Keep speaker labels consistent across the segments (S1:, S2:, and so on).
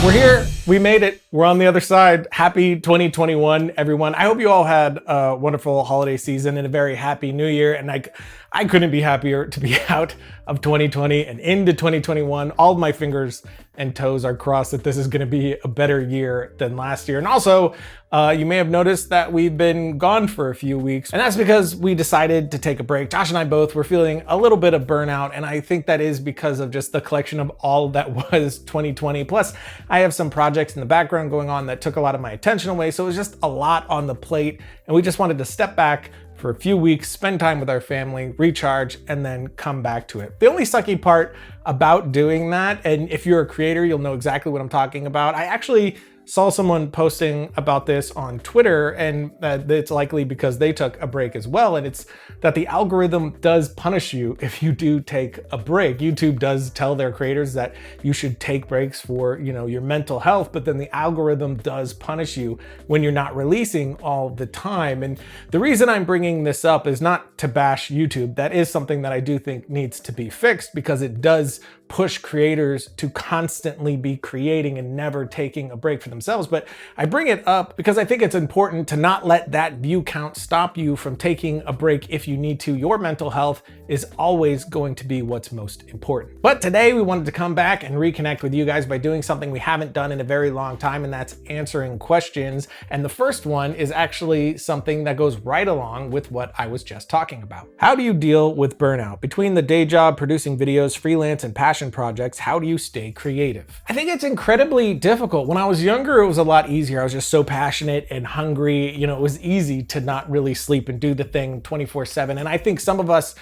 S1: We're here. We made it. We're on the other side. Happy 2021, everyone. I hope you all had a wonderful holiday season and a very happy new year. And I couldn't be happier to be out of 2020 and into 2021. All of my fingers and toes are crossed that this is going to be a better year than last year. And also, you may have noticed that we've been gone for a few weeks, and that's because we decided to take a break. Josh and I both were feeling a little bit of burnout, and I think that is because of just the collection of all that was 2020. Plus, I have some projects in the background going on that took a lot of my attention away, so it was just a lot on the plate, and we just wanted to step back for a few weeks, spend time with our family, recharge, and then come back to it. The only sucky part about doing that, and if you're a creator, you'll know exactly what I'm talking about. I actually saw someone posting about this on Twitter, and it's likely because they took a break as well, and it's that the algorithm does punish you if you do take a break. YouTube does tell their creators that you should take breaks for, your mental health, but then the algorithm does punish you when you're not releasing all the time. And the reason I'm bringing this up is not to bash YouTube. That is something that I do think needs to be fixed, because it does push creators to constantly be creating and never taking a break for themselves. But I bring it up because I think it's important to not let that view count stop you from taking a break if you need to. Your mental health is always going to be what's most important. But today we wanted to come back and reconnect with you guys by doing something we haven't done in a very long time, and that's answering questions. And the first one is actually something that goes right along with what I was just talking about. How do you deal with burnout? Between the day job, producing videos, freelance, and passion projects, how do you stay creative? I think it's incredibly difficult. When I was younger, it was a lot easier. I was just so passionate and hungry. It was easy to not really sleep and do the thing 24/7. And I think some of us,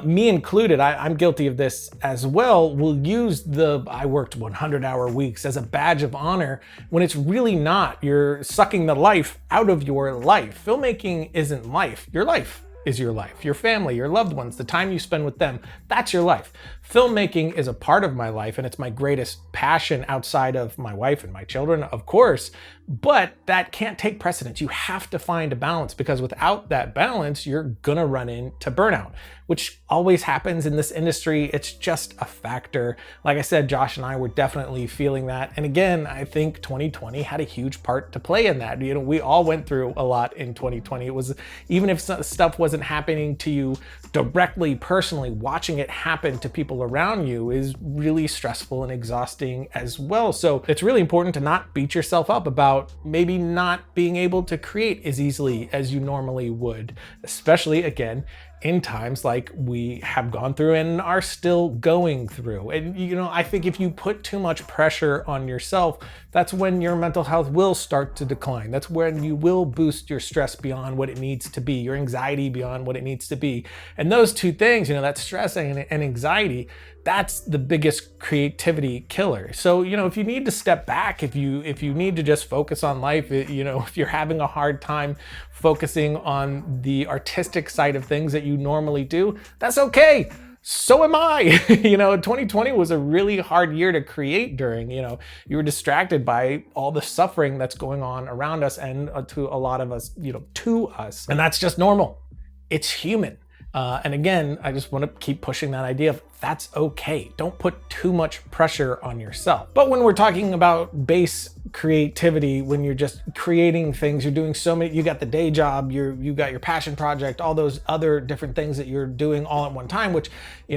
S1: me included, I'm guilty of this as well, will use I worked 100-hour weeks as a badge of honor when it's really not. You're sucking the life out of your life. Filmmaking isn't life. Your life is your life. Your family, your loved ones, the time you spend with them, that's your life. Filmmaking is a part of my life, and it's my greatest passion outside of my wife and my children, of course, but that can't take precedence. You have to find a balance, because without that balance, you're gonna run into burnout, which always happens in this industry. It's just a factor. Like I said, Josh and I were definitely feeling that. And again, I think 2020 had a huge part to play in that. We all went through a lot in 2020. It was, even if stuff wasn't happening to you directly, personally, watching it happen to people around you is really stressful and exhausting as well. So it's really important to not beat yourself up about maybe not being able to create as easily as you normally would, especially, again, in times like we have gone through and are still going through. And I think if you put too much pressure on yourself, that's when your mental health will start to decline. That's when you will boost your stress beyond what it needs to be, your anxiety beyond what it needs to be. And those two things, that stress and anxiety, that's the biggest creativity killer. So, if you need to step back, if you need to just focus on life, if you're having a hard time focusing on the artistic side of things that you normally do, that's okay. So am I. 2020 was a really hard year to create during. You were distracted by all the suffering that's going on around us and to a lot of us, to us. And that's just normal. It's human. And again, I just want to keep pushing that idea of that's okay. Don't put too much pressure on yourself. But when we're talking about base creativity, when you're just creating things, you're doing so many, you got the day job, you got your passion project, all those other different things that you're doing all at one time, which,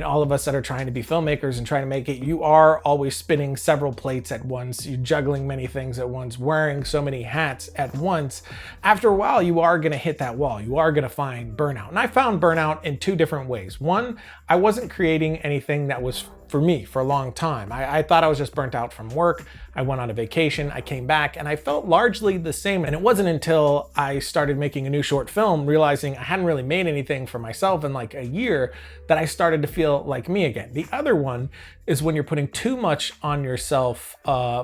S1: all of us that are trying to be filmmakers and trying to make it, you are always spinning several plates at once. You're juggling many things at once, wearing so many hats at once. After a while, you are going to hit that wall. You are going to find burnout. And I found burnout in two different ways. One, I wasn't creating anything that was for me for a long time. I thought I was just burnt out from work. I went on a vacation, I came back, and I felt largely the same. And it wasn't until I started making a new short film, realizing I hadn't really made anything for myself in like a year, that I started to feel like me again. The other one is when you're putting too much on yourself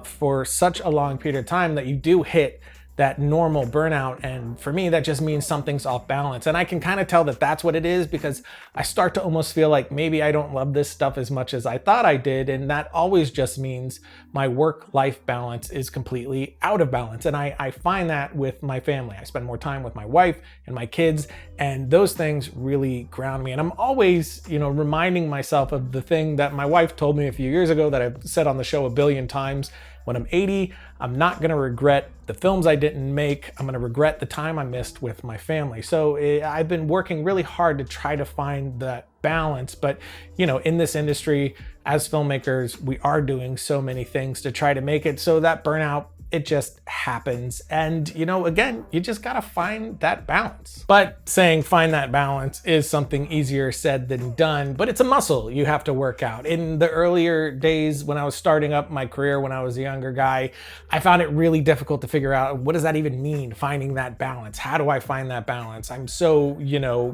S1: for such a long period of time that you do hit that normal burnout. And for me, that just means something's off balance. And I can kind of tell that that's what it is, because I start to almost feel like maybe I don't love this stuff as much as I thought I did. And that always just means my work-life balance is completely out of balance. And I find that with my family. I spend more time with my wife and my kids, and those things really ground me. And I'm always, reminding myself of the thing that my wife told me a few years ago that I've said on the show a billion times. when I'm 80, I'm not gonna regret the films I didn't make. I'm gonna regret the time I missed with my family. So I've been working really hard to try to find that balance. But in this industry, as filmmakers, we are doing so many things to try to make it so that burnout, it just happens. And again, you just gotta find that balance. But saying find that balance is something easier said than done, but it's a muscle you have to work out. In the earlier days when I was starting up my career, when I was a younger guy, I found it really difficult to figure out, what does that even mean, finding that balance? How do I find that balance? I'm so,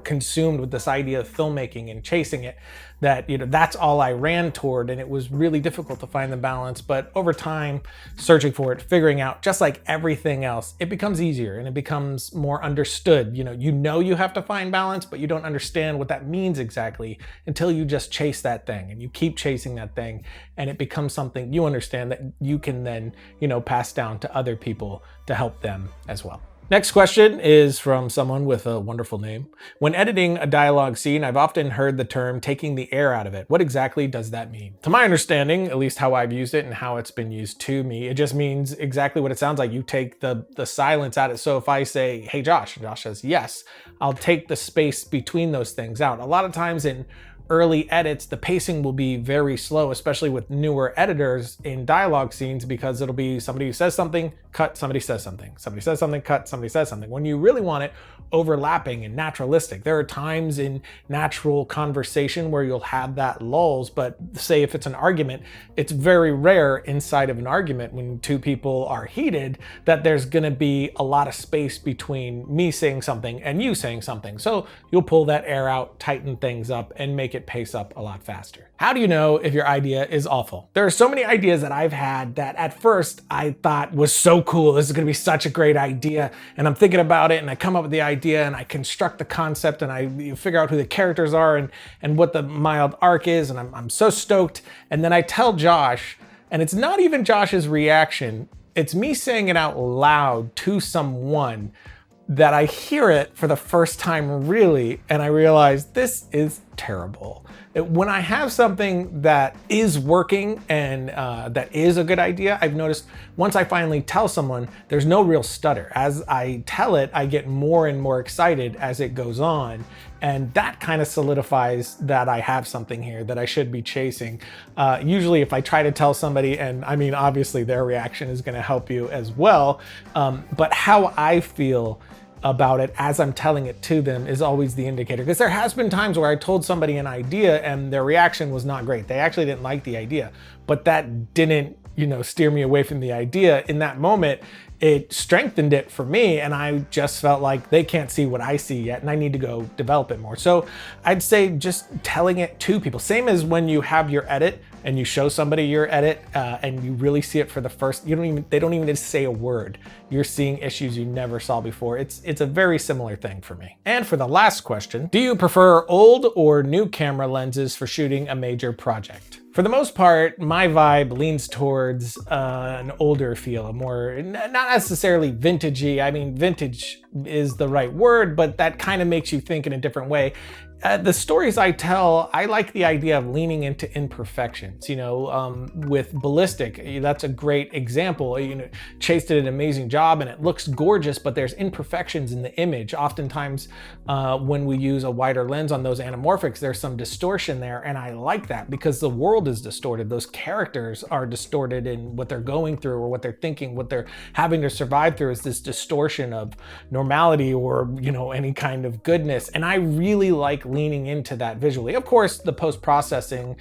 S1: consumed with this idea of filmmaking and chasing it that, that's all I ran toward, and it was really difficult to find the balance. But over time, searching for it, figuring out, just like everything else, it becomes easier and it becomes more understood. You have to find balance, but you don't understand what that means exactly until you just chase that thing, and you keep chasing that thing, and it becomes something you understand that you can then, pass down to other people to help them as well. Next question is from someone with a wonderful name. When editing a dialogue scene, I've often heard the term taking the air out of it. What exactly does that mean? To my understanding, at least how I've used it and how it's been used to me, it just means exactly what it sounds like. You take the silence out of it. So if I say, hey Josh, and Josh says yes, I'll take the space between those things out. A lot of times in early edits, the pacing will be very slow, especially with newer editors in dialogue scenes, because it'll be somebody who says something, cut, somebody says something, somebody says something, cut, somebody says something. When you really want it overlapping and naturalistic, there are times in natural conversation where you'll have that lulls, but say if it's an argument, it's very rare inside of an argument when two people are heated that there's gonna be a lot of space between me saying something and you saying something. So you'll pull that air out, tighten things up, and make it pace up a lot faster. How do you know if your idea is awful? There are so many ideas that I've had that at first I thought was so cool. This is gonna be such a great idea. And I'm thinking about it and I come up with the idea and I construct the concept and I figure out who the characters are and what the mild arc is. And I'm so stoked. And then I tell Josh, and it's not even Josh's reaction. It's me saying it out loud to someone that I hear it for the first time really, and I realize this is terrible. When I have something that is working and that is a good idea, I've noticed once I finally tell someone, there's no real stutter. As I tell it, I get more and more excited as it goes on. And that kind of solidifies that I have something here that I should be chasing. Usually if I try to tell somebody, and I mean, obviously their reaction is gonna help you as well, but how I feel about it as I'm telling it to them is always the indicator. Because there has been times where I told somebody an idea and their reaction was not great. They actually didn't like the idea, but that didn't, steer me away from the idea. In that moment, it strengthened it for me, and I just felt like they can't see what I see yet, and I need to go develop it more. So I'd say just telling it to people. Same as when you have your edit and you show somebody your edit and you really see it for the first, they don't even need to say a word. You're seeing issues you never saw before. It's a very similar thing for me. And for the last question, do you prefer old or new camera lenses for shooting a major project? For the most part, my vibe leans towards an older feel, a more, not necessarily vintagey. I mean, vintage is the right word, but that kind of makes you think in a different way. The stories I tell, I like the idea of leaning into imperfections. With Ballistic, that's a great example. Chase did an amazing job and it looks gorgeous, but there's imperfections in the image. Oftentimes, when we use a wider lens on those anamorphics, there's some distortion there, and I like that because the world is distorted. Those characters are distorted in what they're going through or what they're thinking, what they're having to survive through is this distortion of normality or, any kind of goodness. And I really like leaning into that visually. Of course, the post-processing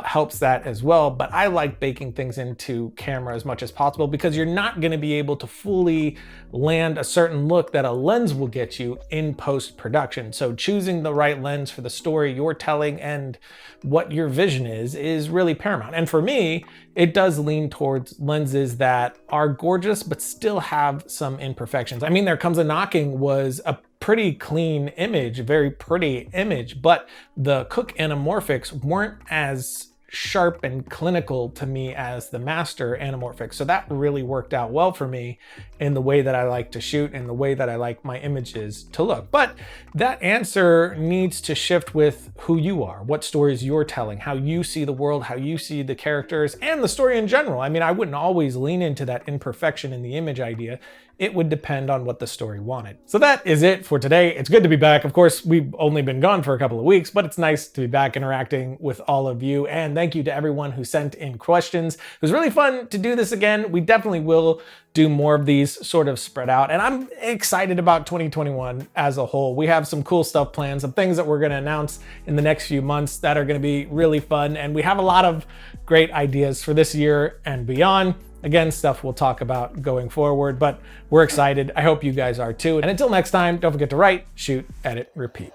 S1: helps that as well, but I like baking things into camera as much as possible because you're not going to be able to fully land a certain look that a lens will get you in post-production. So choosing the right lens for the story you're telling and what your vision is really paramount. And for me, it does lean towards lenses that are gorgeous but still have some imperfections. I mean, There Comes a Knocking was a pretty clean image, a very pretty image, but the Cooke anamorphics weren't as sharp and clinical to me as the master anamorphic. So that really worked out well for me in the way that I like to shoot and the way that I like my images to look. But that answer needs to shift with who you are, what stories you're telling, how you see the world, how you see the characters, and the story in general. I mean, I wouldn't always lean into that imperfection in the image idea. It would depend on what the story wanted. So that is it for today. It's good to be back. Of course, we've only been gone for a couple of weeks, but it's nice to be back interacting with all of you. And thank you to everyone who sent in questions. It was really fun to do this again. We definitely will do more of these sort of spread out. And I'm excited about 2021 as a whole. We have some cool stuff planned, some things that we're gonna announce in the next few months that are gonna be really fun. And we have a lot of great ideas for this year and beyond. Again, stuff we'll talk about going forward, but we're excited. I hope you guys are too. And until next time, don't forget to write, shoot, edit, repeat.